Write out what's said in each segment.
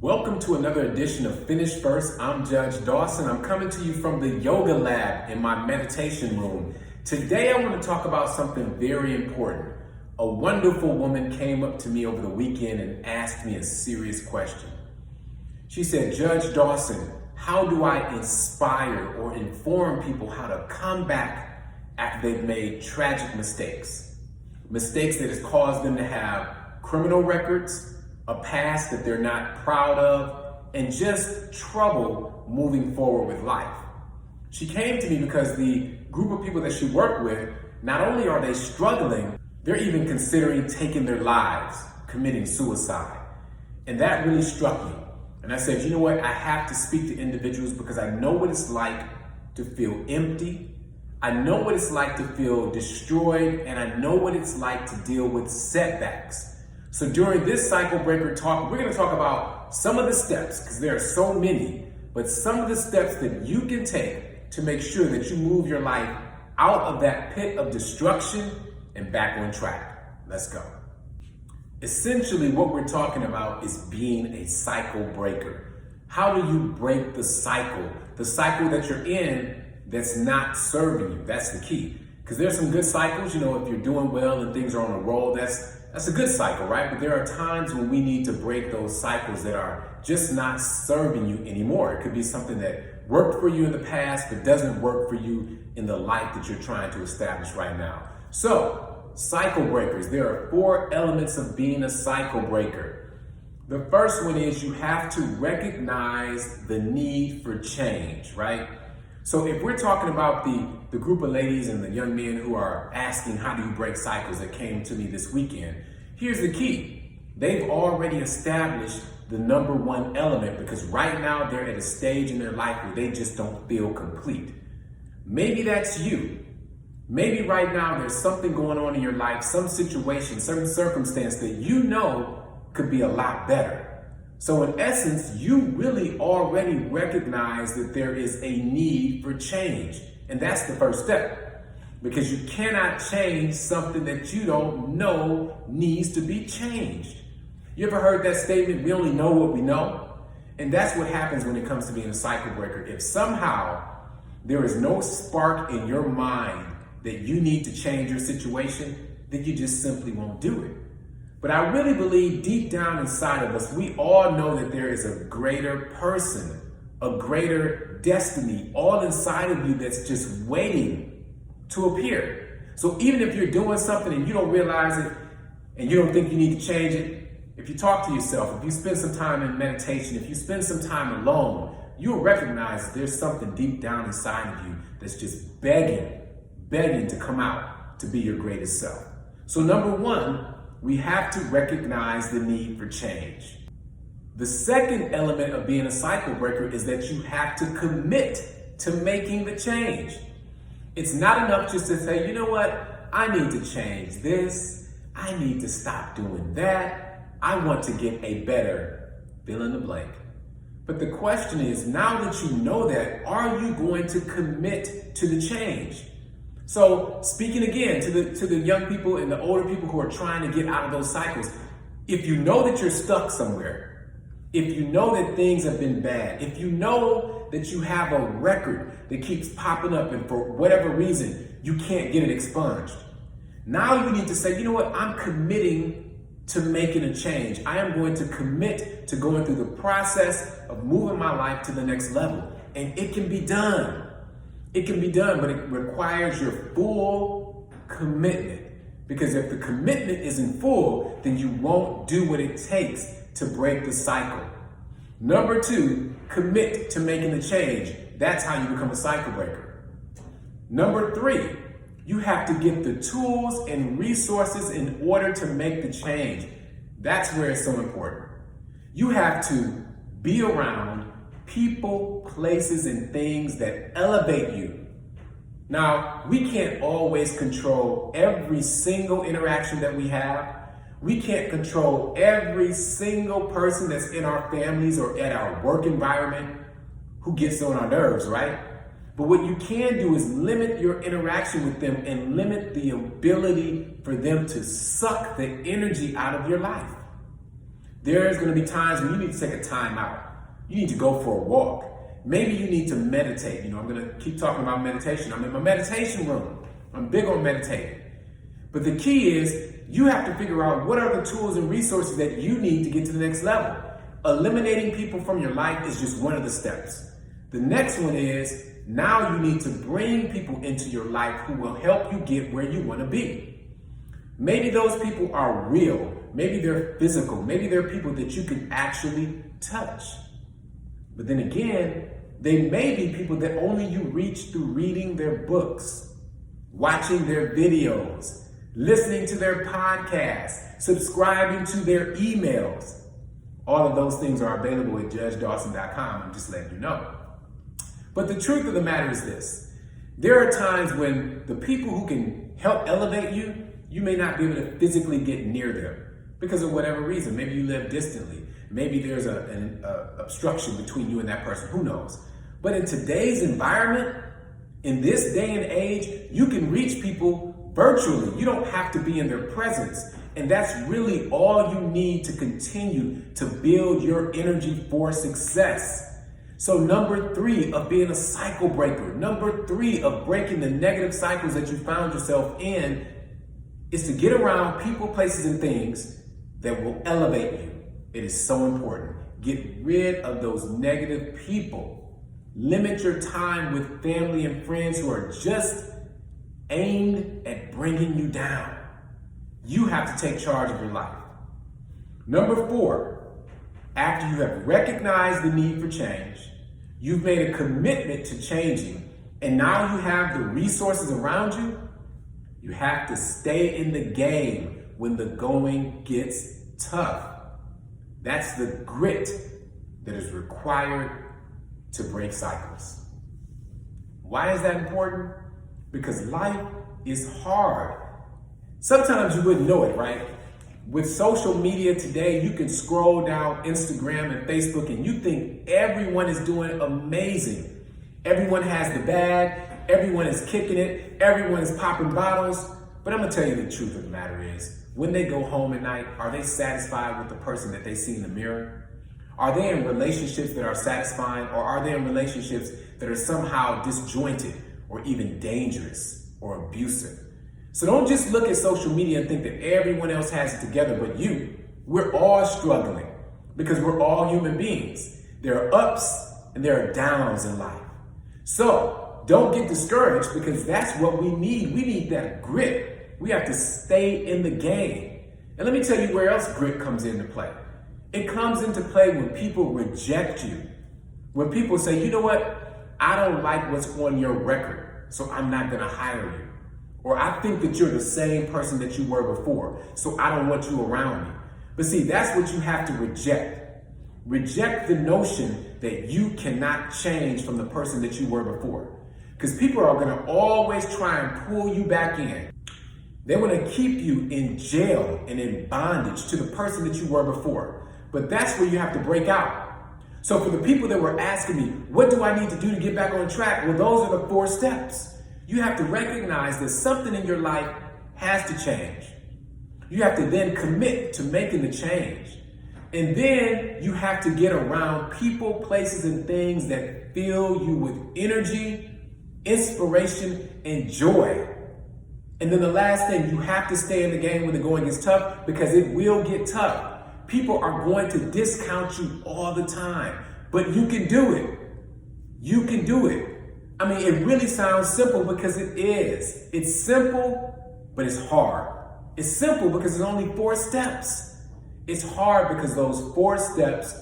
Welcome to another edition of Finish First. I'm Judge Dawson. I'm coming to you from the yoga lab in my meditation room. Today I want to talk about something very important. A wonderful woman came up to me over the weekend and asked me a serious question. She said, Judge Dawson, how do I inspire or inform people how to come back after they've made tragic mistakes? Mistakes that has caused them to have criminal records, a past that they're not proud of, and just trouble moving forward with life. She came to me because the group of people that she worked with, not only are they struggling, they're even considering taking their lives, committing suicide. And that really struck me. And I said, you know what? I have to speak to individuals because I know what it's like to feel empty. I know what it's like to feel destroyed, and I know what it's like to deal with setbacks. So during this cycle breaker talk, we're going to talk about some of the steps, because there are so many, but some of the steps that you can take to make sure that you move your life out of that pit of destruction and back on track. Let's go. Essentially, what we're talking about is being a cycle breaker. How do you break the cycle that you're in that's not serving you? That's the key. Because there's some good cycles, if you're doing well and things are on a roll, that's a good cycle, right? But there are times when we need to break those cycles that are just not serving you anymore. It could be something that worked for you in the past, but doesn't work for you in the life that you're trying to establish right now. So, cycle breakers. There are 4 elements of being a cycle breaker. The first one is you have to recognize the need for change, right? So if we're talking about the group of ladies and the young men who are asking how do you break cycles that came to me this weekend, here's the key. They've already established the number one element because right now they're at a stage in their life where they just don't feel complete. Maybe that's you. Maybe right now there's something going on in your life, some situation, certain circumstance that you know could be a lot better. So in essence, you really already recognize that there is a need for change. And that's the first step. Because you cannot change something that you don't know needs to be changed. You ever heard that statement, we only know what we know? And that's what happens when it comes to being a cycle breaker. If somehow there is no spark in your mind that you need to change your situation, then you just simply won't do it. But I really believe deep down inside of us, we all know that there is a greater person, a greater destiny all inside of you that's just waiting to appear. So even if you're doing something and you don't realize it and you don't think you need to change it, if you talk to yourself, if you spend some time in meditation, if you spend some time alone, you'll recognize there's something deep down inside of you that's just begging to come out to be your greatest self. So number 1, we have to recognize the need for change. The second element of being a cycle breaker is that you have to commit to making the change. It's not enough just to say, you know what, I need to change this. I need to stop doing that. I want to get a better fill in the blank. But the question is, now that you know that, are you going to commit to the change? So speaking again to the young people and the older people who are trying to get out of those cycles, if you know that you're stuck somewhere, if you know that things have been bad, if you know that you have a record that keeps popping up and for whatever reason, you can't get it expunged. Now you need to say, you know what, I'm committing to making a change. I am going to commit to going through the process of moving my life to the next level. And it can be done. It can be done, but it requires your full commitment. Because if the commitment isn't full, then you won't do what it takes to break the cycle. Number 2, commit to making the change. That's how you become a cycle breaker. Number 3, you have to get the tools and resources in order to make the change. That's where it's so important. You have to be around people, places, and things that elevate you. Now, we can't always control every single interaction that we have. We can't control every single person that's in our families or at our work environment who gets on our nerves, right? But what you can do is limit your interaction with them and limit the ability for them to suck the energy out of your life. There's going to be times when you need to take a time out. You need to go for a walk. Maybe you need to meditate. I'm going to keep talking about meditation. I'm in my meditation room. I'm big on meditating. But the key is you have to figure out what are the tools and resources that you need to get to the next level. Eliminating people from your life is just one of the steps. The next one is now you need to bring people into your life who will help you get where you want to be. Maybe those people are real. Maybe they're physical. Maybe they're people that you can actually touch. But then again, they may be people that only you reach through reading their books, watching their videos, listening to their podcasts, subscribing to their emails. All of those things are available at judgedawson.com. I'm just letting you know. But the truth of the matter is this. There are times when the people who can help elevate you, you may not be able to physically get near them because of whatever reason. Maybe you live distantly. Maybe there's an obstruction between you and that person. Who knows? But in today's environment, in this day and age, you can reach people virtually. You don't have to be in their presence. And that's really all you need to continue to build your energy for success. So number 3 of being a cycle breaker, number 3 of breaking the negative cycles that you found yourself in is to get around people, places, and things that will elevate you. It is so important. Get rid of those negative people. Limit your time with family and friends who are just aimed at bringing you down. You have to take charge of your life. Number 4, after you have recognized the need for change, you've made a commitment to changing, and now you have the resources around you, you have to stay in the game when the going gets tough. That's the grit that is required to break cycles. Why is that important? Because life is hard. Sometimes you wouldn't know it, right? With social media today, you can scroll down Instagram and Facebook and you think everyone is doing amazing. Everyone has the bag, everyone is kicking it, everyone is popping bottles. But I'm gonna tell you the truth of the matter is, when they go home at night, are they satisfied with the person that they see in the mirror? Are they in relationships that are satisfying, or are they in relationships that are somehow disjointed or even dangerous or abusive? So don't just look at social media and think that everyone else has it together but you. We're all struggling because we're all human beings. There are ups and there are downs in life. So don't get discouraged because that's what we need. We need that grit. We have to stay in the game. And let me tell you where else grit comes into play. It comes into play when people reject you. When people say, you know what? I don't like what's on your record, so I'm not gonna hire you. Or I think that you're the same person that you were before, so I don't want you around me. But see, that's what you have to reject. Reject the notion that you cannot change from the person that you were before. Because people are gonna always try and pull you back in. They wanna keep you in jail and in bondage to the person that you were before. But that's where you have to break out. So for the people that were asking me, what do I need to do to get back on track? Well, those are the 4 steps. You have to recognize that something in your life has to change. You have to then commit to making the change. And then you have to get around people, places, and things that fill you with energy, inspiration, and joy. And then the last thing, you have to stay in the game when the going gets tough, because it will get tough. People are going to discount you all the time, but you can do it. You can do it. I mean, it really sounds simple because it is. It's simple, but it's hard. It's simple because it's only 4 steps. It's hard because those 4 steps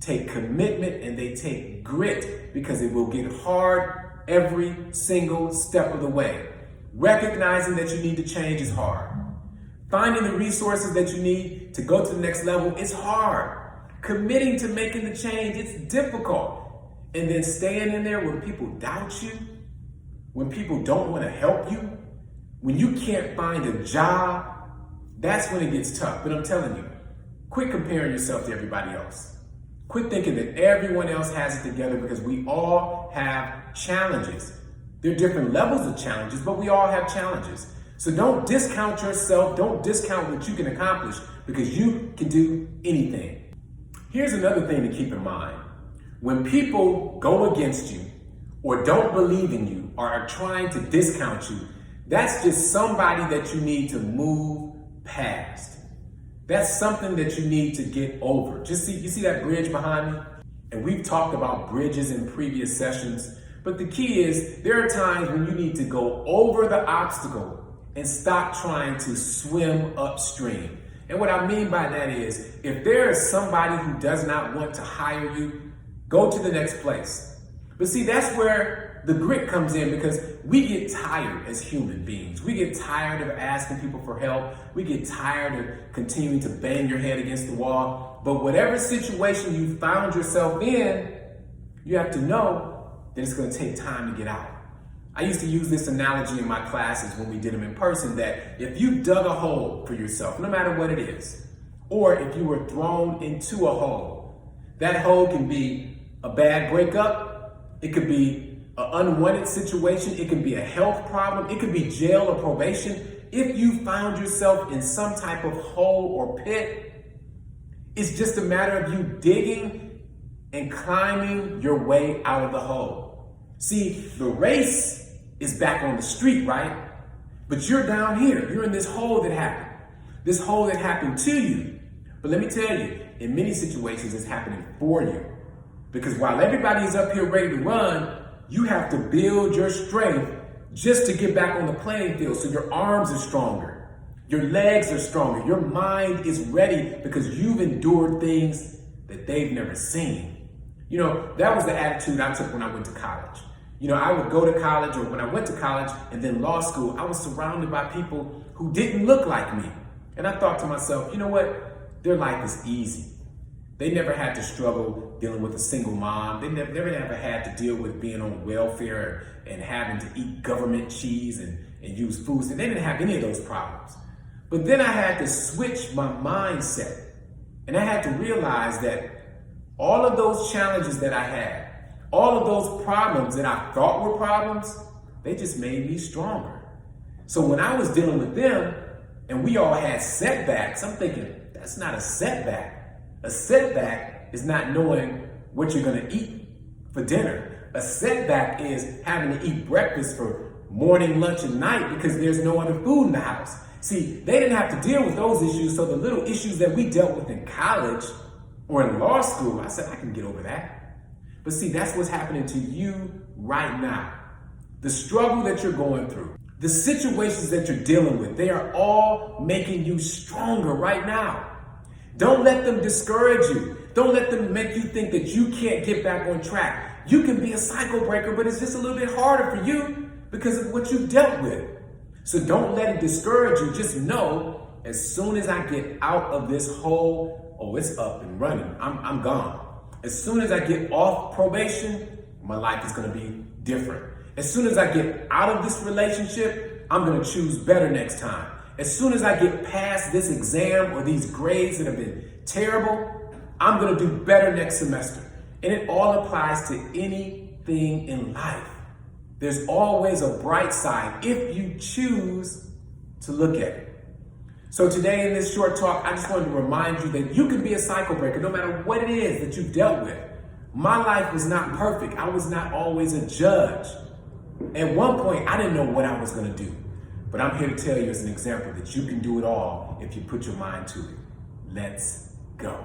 take commitment and they take grit, because it will get hard every single step of the way. Recognizing that you need to change is hard. Finding the resources that you need to go to the next level is hard. Committing to making the change, it's difficult. And then staying in there when people doubt you, when people don't want to help you, when you can't find a job, that's when it gets tough. But I'm telling you, quit comparing yourself to everybody else. Quit thinking that everyone else has it together, because we all have challenges. There are different levels of challenges, but we all have challenges. So don't discount yourself. Don't discount what you can accomplish, because you can do anything. Here's another thing to keep in mind. When people go against you or don't believe in you or are trying to discount you, that's just somebody that you need to move past. That's something that you need to get over. You see that bridge behind me? And we've talked about bridges in previous sessions, but the key is there are times when you need to go over the obstacle and stop trying to swim upstream. And what I mean by that is, if there is somebody who does not want to hire you, go to the next place. But see, that's where the grit comes in, because we get tired as human beings. We get tired of asking people for help. We get tired of continuing to bang your head against the wall. But whatever situation you found yourself in, you have to know that it's going to take time to get out. I used to use this analogy in my classes when we did them in person, that if you dug a hole for yourself, no matter what it is, or if you were thrown into a hole, that hole can be a bad breakup, it could be an unwanted situation, it could be a health problem, it could be jail or probation. If you found yourself in some type of hole or pit, it's just a matter of you digging and climbing your way out of the hole. See, the race is back on the street, right? But you're down here. You're in this hole that happened to you. But let me tell you, in many situations, it's happening for you. Because while everybody's up here ready to run, you have to build your strength just to get back on the playing field. So your arms are stronger, your legs are stronger, your mind is ready because you've endured things that they've never seen. You know, that was the attitude I took when I went to college. You know, I would go to college, or when I went to college and then law school, I was surrounded by people who didn't look like me. And I thought to myself, you know what? Their life is easy. They never had to struggle dealing with a single mom. They never had to deal with being on welfare and having to eat government cheese and use foods. And they didn't have any of those problems. But then I had to switch my mindset. And I had to realize that all of those challenges that I had, all of those problems that I thought were problems, they just made me stronger. So when I was dealing with them and we all had setbacks, I'm thinking, that's not a setback. A setback is not knowing what you're going to eat for dinner. A setback is having to eat breakfast for morning, lunch, and night because there's no other food in the house. See, they didn't have to deal with those issues, so the little issues that we dealt with in college or in law school, I said, I can get over that. But see, that's what's happening to you right now. The struggle that you're going through, the situations that you're dealing with, they are all making you stronger right now. Don't let them discourage you. Don't let them make you think that you can't get back on track. You can be a cycle breaker, but it's just a little bit harder for you because of what you've dealt with. So don't let it discourage you. Just know, as soon as I get out of this hole, oh, it's up and running. I'm gone. As soon as I get off probation, my life is going to be different. As soon as I get out of this relationship, I'm going to choose better next time. As soon as I get past this exam or these grades that have been terrible, I'm going to do better next semester. And it all applies to anything in life. There's always a bright side if you choose to look at it. So today in this short talk, I just wanted to remind you that you can be a cycle breaker no matter what it is that you've dealt with. My life was not perfect. I was not always a judge. At one point, I didn't know what I was going to do. But I'm here to tell you as an example that you can do it all if you put your mind to it. Let's go.